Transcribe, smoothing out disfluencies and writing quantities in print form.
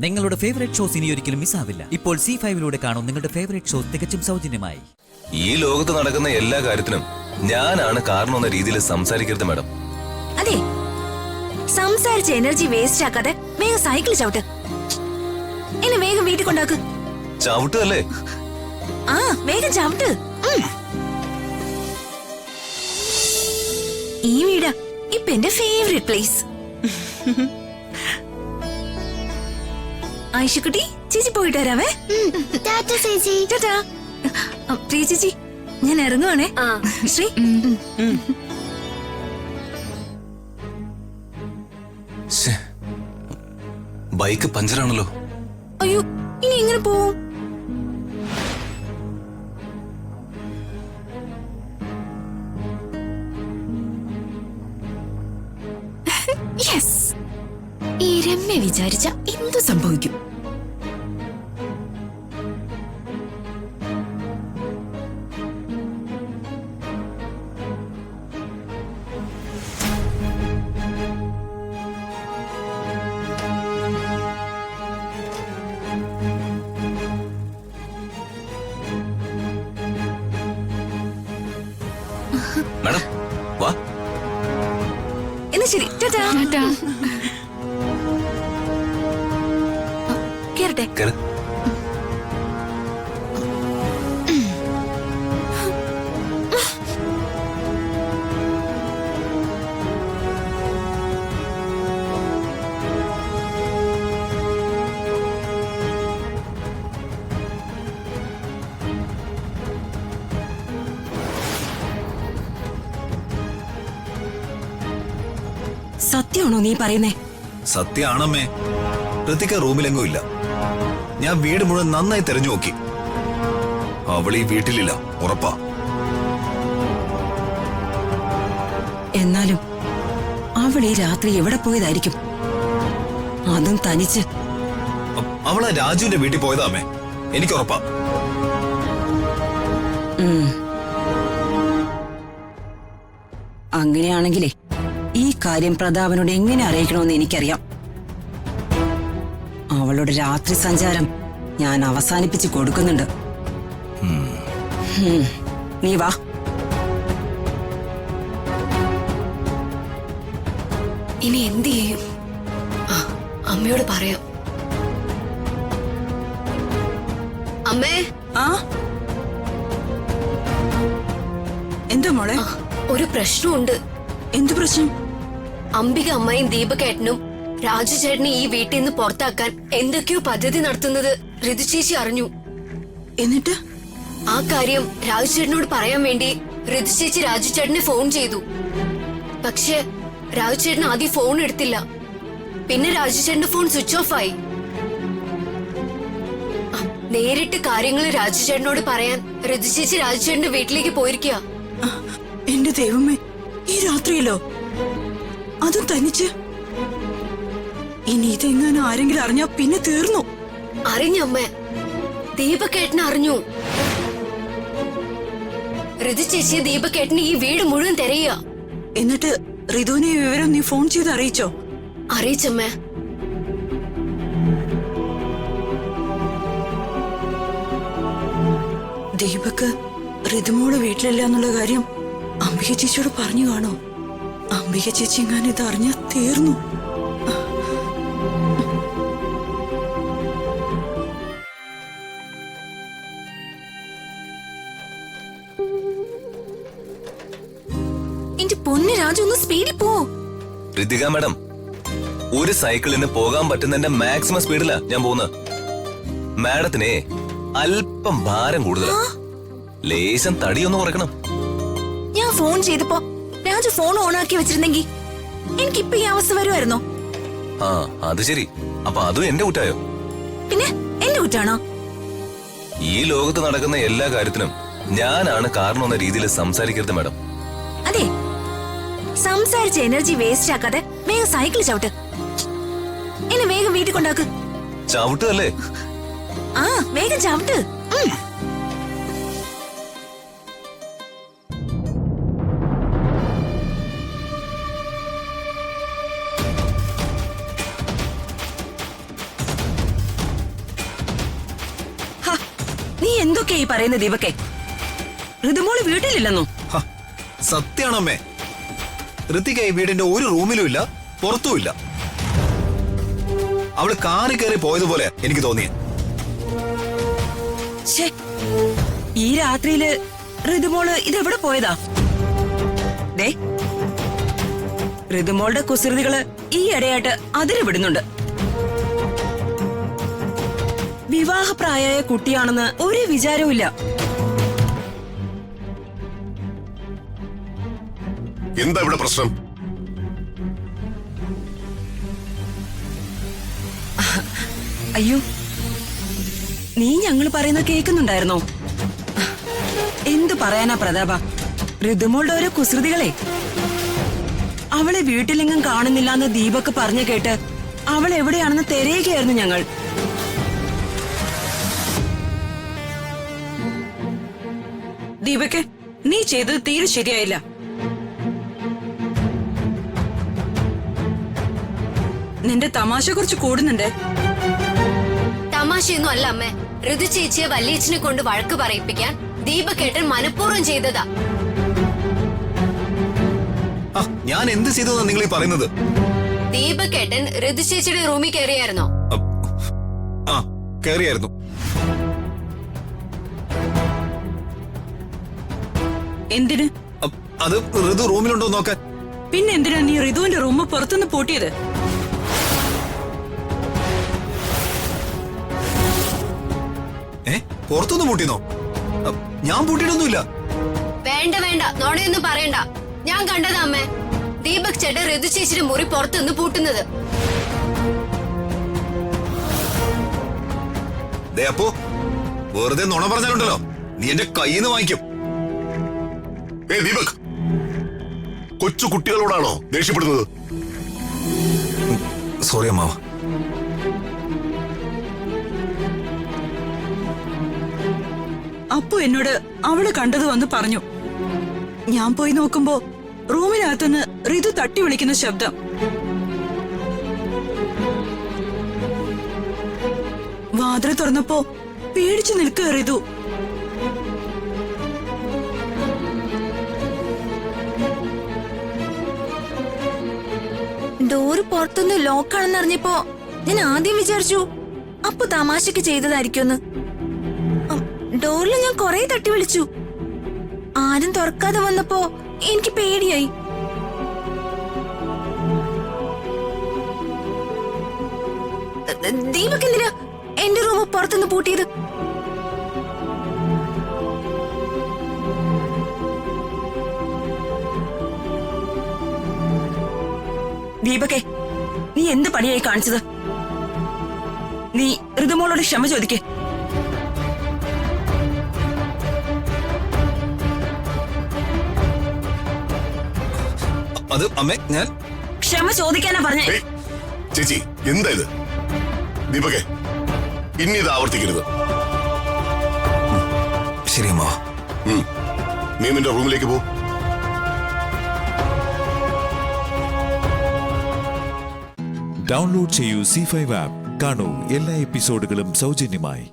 നിങ്ങളുടെ favourite shows ഇനി ഒരിക്കലും മിസ്സാവില്ല. ഇപ്പോൾ C5 കാണും നിങ്ങളുടെ ഫേവറേറ്റ് ഷോസ് തികച്ചും സൗജന്യമായി. ഈ ലോകത്ത് നടക്കുന്ന എല്ലാ കാര്യത്തിനും ഞാനാണ് കാരണമെന്ന രീതിയിൽ സംസാരിക്കരുത് മാഡം. അതെ, സംസാരിച്ച എനർജി വേസ്റ്റ് ആക്കാതെ വേഗം സൈക്കിൾ ചവിട്ട്. എന്നെ വേഗം വീട്ടിൽ കൊണ്ടാക്ക്. ചവിട്ടല്ലേ? ആ, വേഗം ചവിട്ട്. ഈ വീടാ ഇപ്പൊ എന്റെ ഫേവറേറ്റ് പ്ലേസ്. ആയിഷക്കുട്ടി, ചേച്ചി പോയിട്ട് വരാവേ. ടാറ്റാ. പ്രിയ ചേച്ചി, ഞാൻ ഇറങ്ങുവാണേ. ശ്രീ, ബൈക്ക് പഞ്ചറാണല്ലോ. അയ്യോ, ഇനി എങ്ങനെ പോവും? യെസ്, ഈ രമ്യ വിചാരിച്ച എന്തു സംഭവിക്കും? മാഡം വാ. എന്നാ ശരി, ടാറ്റാ. കേറട്ടെ. കേറ്. സത്യമാണോ നീ പറയുന്നേ? സത്യാണമ്മേ. ഋതിക റൂമിലെങ്ങും ഇല്ല. ഞാൻ വീട് മുഴുവൻ നന്നായി തെരഞ്ഞു നോക്കി. അവൾ ഈ വീട്ടിലില്ല, ഉറപ്പാ. എന്നാലും അവൾ ഈ രാത്രി എവിടെ പോയതായിരിക്കും? അതും തനിച്ച്. അവളെ രാജുവിന്റെ വീട്ടിൽ പോയതാ അമ്മേ, എനിക്ക് ഉറപ്പാ. അങ്ങനെയാണെങ്കിലേ ഈ കാര്യം പ്രതാപനോട് എങ്ങനെ അറിയിക്കണമെന്ന് എനിക്കറിയാം. അവളുടെ രാത്രി സഞ്ചാരം ഞാൻ അവസാനിപ്പിച്ച് കൊടുക്കുന്നുണ്ട്. നീ വാ. ഇനി എന്ത് ചെയ്യും? അമ്മയോട് പറയാം. അമ്മേ. എന്താ മോളെ? ഒരു പ്രശ്നമുണ്ട്. എന്തു പ്രശ്നം? അംബിക അമ്മയും ദീപകേട്ടനും രാജു ചേട്ടനെ ഈ വീട്ടിൽ നിന്ന് പുറത്താക്കാൻ എന്തൊക്കെയോ പദ്ധതി നടത്തുന്നത് ഋതു ചേച്ചി അറിഞ്ഞു. എന്നിട്ട് ആ കാര്യം രാജു ചേട്ടനോട് പറയാൻ വേണ്ടി ഋതു ചേച്ചി രാജു ചേട്ടനെ ഫോൺ ചെയ്തു. പക്ഷെ രാജു ചേട്ടൻ ആദ്യം ഫോൺ എടുത്തില്ല. പിന്നെ രാജു ചേട്ടന്റെ ഫോൺ സ്വിച്ച് ഓഫ് ആയി. നേരിട്ട് കാര്യങ്ങൾ രാജു ചേട്ടനോട് പറയാൻ ഋതു ചേച്ചി രാജു ചേട്ടന്റെ വീട്ടിലേക്ക് പോയിരിക്കുക. എന്റെ ദൈവമേ, ഈ രാത്രിയിലോ? അതും തനിച്ച്? ഇനി ഇതെങ്ങാനും ആരെങ്കിലും അറിഞ്ഞാ പിന്നെ തീർന്നു. അറിഞ്ഞമ്മ, ദീപകേട്ടനെ അറിഞ്ഞു. ഋതു ചേച്ചിയെ ദീപകേട്ടന് ഈ വീട് മുഴുവൻ തിരയുക. എന്നിട്ട് ഋതുവിനെ ഈ വിവരം നീ ഫോൺ ചെയ്ത് അറിയിച്ചോ? അറിയിച്ചമ്മ. ദീപക് ഋതുമോള് വീട്ടിലില്ല എന്നുള്ള കാര്യം അംബിക ചേച്ചിയോട് പറഞ്ഞു കാണോ? അംബിക ചേച്ചി എങ്ങാനും ഇത് അറിഞ്ഞാ തീർന്നു. എന്റെ പൊന്ന് രാജു, ഒന്ന് സ്പീഡിൽ പോ. ഋതിക മാഡം, ഒരു സൈക്കിളിന് പോകാൻ പറ്റുന്നതിന്റെ മാക്സിമം സ്പീഡിലാ ഞാൻ പോകുന്നത്. മാഡത്തിനെ അല്പം ഭാരം കൂടുതലാ. ലേശം തടിയൊന്ന് കുറയ്ക്കണം. ഞാൻ ഫോൺ ചെയ്തപ്പോ രാജു ഫോൺ ഓണാക്കി വെച്ചിരുന്നെങ്കി എനിക്കിപ്പോ ഈ അവസ്ഥ വരുമായിരുന്നോ? ആ, അത് ശരി. അപ്പൊ അതും എന്റെ കുറ്റായോ? പിന്നെ എന്റെ കുറ്റാണോ? ഈ ലോകത്ത് നടക്കുന്ന എല്ലാ കാര്യത്തിനും ഞാനാണ് കാരണമെന്ന രീതിയിൽ സംസാരിക്കരുത് മാഡം. അതെ, സംസാരിച്ച എനർജി വേസ്റ്റ് ആക്കാതെ വേഗം സൈക്കിൾ ചവിട്ട്. എന്നെ വേഗം വീട്ടിൽ കൊണ്ടാക്ക്. ചവിട്ടല്ലേ? ആ, വേഗം ചവിട്ട്. നീ എന്തൊക്കെയാ ഈ പറയുന്ന ദീപക്കെ? ഋതുമോള് വീട്ടിലില്ലെന്നോ? ഹ, സത്യാണമ്മേ. ഋതിക ഈ വീടിന്റെ ഒരു റൂമിലും ഇല്ല, പുറത്തുമില്ല. അവള് കാറി കയറി പോയതുപോലെ എനിക്ക് തോന്നിയ. ഛേ, ഈ രാത്രിയില് ഋതുമോള് ഇതെവിടെ പോയതാ? ദേ, ഋതുമോളുടെ കുസൃതികള് ഈ ഇടയായിട്ട് അതിര് വിടുന്നുണ്ട്. വിവാഹപ്രായമായ കുട്ടിയാണെന്ന് ഒരു വിചാരവും ഇല്ല. എന്താ ഇവിടെ പ്രശ്നം? അയ്യോ, നീ ഞങ്ങൾ പറയുന്നത് കേൾക്കുന്നുണ്ടായിരുന്നോ? എന്തു പറയാനാ പ്രതാപ, ഋതുമോളുടെ ഓരോ കുസൃതികളെ. അവളെ വീട്ടിലെങ്ങും കാണുന്നില്ല എന്ന് ദീപക്ക് പറഞ്ഞു കേട്ട് അവൾ എവിടെയാണെന്ന് തിരയുകയായിരുന്നു ഞങ്ങൾ. ദീപക്ക്, നീ ചെയ്തത് തീരെ ശരിയായില്ല. നിന്റെ തമാശ കുറച്ച് കൂടുന്നുണ്ട്. തമാശയൊന്നും അല്ല അമ്മേ. ഋതു ചേച്ചിയെ വല്യച്ഛനെ കൊണ്ട് വഴക്ക് പറയിപ്പിക്കാൻ ദീപക്കേട്ടൻ മനഃപൂർവ്വം ചെയ്തതാ. ആ, ഞാൻ എന്ത് ചെയ്തതാ നിങ്ങൾ ഈ പറയുന്നത്? ദീപക്കേട്ടൻ ഋതു ചേച്ചിയുടെ റൂമിൽ കയറിയായിരുന്നോ? ആ, കയറിയായിരുന്നു. എന്തിന്? അത് ഋതു റൂമിലുണ്ടോ നോക്കാൻ. പിന്നെ എന്തിനാ നീ ഋതുവിന്റെ റൂം പുറത്തുനിന്ന് പൂട്ടിയത്? പുറത്തുനിന്ന് പൂട്ടിന്നോ? ഞാൻ പൂട്ടിയിട്ടൊന്നുമില്ല. വേണ്ട വേണ്ട, നോണയൊന്നും പറയണ്ട. ഞാൻ കണ്ടതാ അമ്മേ, ദീപക് ചേട്ടൻ ഋതു ചേച്ചിയുടെ മുറി പുറത്തുനിന്ന് പൂട്ടുന്നത്. അപ്പോ വെറുതെ നുണ പറഞ്ഞാലുണ്ടല്ലോ, നീ എന്റെ കയ്യിൽ നിന്ന് വാങ്ങിക്കും. ദീപക്, കൊച്ചു കുട്ടികളോടാണോ ദേഷ്യപ്പെടുന്നത്? സോറി അമ്മാവ. അപ്പു എന്നോട് അവള് കണ്ടത് വന്ന് പറഞ്ഞു. ഞാൻ പോയി നോക്കുമ്പോ റൂമിനകത്തുനിന്ന് ഋതു തട്ടി വിളിക്കുന്ന ശബ്ദം. വാതിൽ തുറന്നപ്പോ പേടിച്ചു നിൽക്കുക ഋതു. ഡോറ് പുറത്തുനിന്ന് ലോക്കാണെന്ന് അറിഞ്ഞപ്പോ ഞാൻ ആദ്യം വിചാരിച്ചു അപ്പൊ തമാശക്ക് ചെയ്തതായിരിക്കുമെന്ന്. ഡോറിൽ ഞാൻ കൊറേ തട്ടി വിളിച്ചു. ആരും തുറക്കാതെ വന്നപ്പോ എനിക്ക് പേടിയായി. ദീപക് എന്തിനാ എന്റെ റൂം പുറത്തുനിന്ന് പൂട്ടിയത്? ദീപകെ, നീ എന്ത് പണിയായി കാണിച്ചത്? നീ ഋതുമോളോട് ക്ഷമ ചോദിക്കേ. അത് അമ്മേ, ഞാൻ ക്ഷമ ചോദിക്കാനാ പറഞ്ഞേ. ചേച്ചി, എന്താ ഇത്? ദീപകെ, ഇനി ഇത് ആവർത്തിക്കരുത്. ശരി അമ്മാവ. നീ നിന്റെ റൂമിലേക്ക് പോ. ഡൗൺലോഡ് ചെയ്യൂ C5 ആപ്പ്. കാണൂ എല്ലാ എപ്പിസോഡുകളും സൗജന്യമായി.